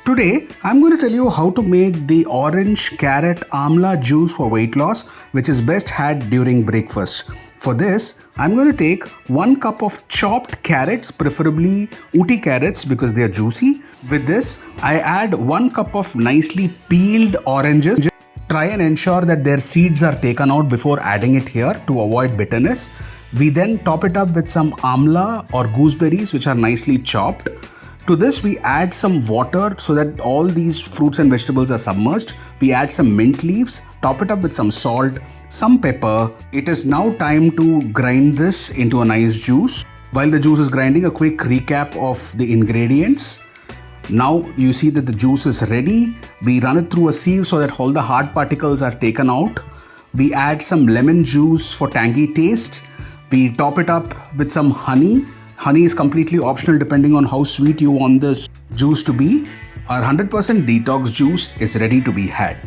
Today, I'm going to tell you how to make the orange carrot amla juice for weight loss, which is best had during breakfast. For this, I'm going to take 1 cup of chopped carrots, preferably ooty carrots because they are juicy. With this, I add 1 cup of nicely peeled oranges. Try and ensure that their seeds are taken out before adding it here to avoid bitterness. We then top it up with some amla or gooseberries which are nicely chopped. To this we add some water so that all these fruits and vegetables are submerged. We add some mint leaves, top it up with some salt, some pepper. It is now time to grind this into a nice juice. While the juice is grinding, a quick recap of the ingredients. Now you see that the juice is ready. We run it through a sieve so that all the hard particles are taken out. We add some lemon juice for tangy taste. We top it up with some honey. Honey is completely optional depending on how sweet you want this juice to be. Our 100% detox juice is ready to be had.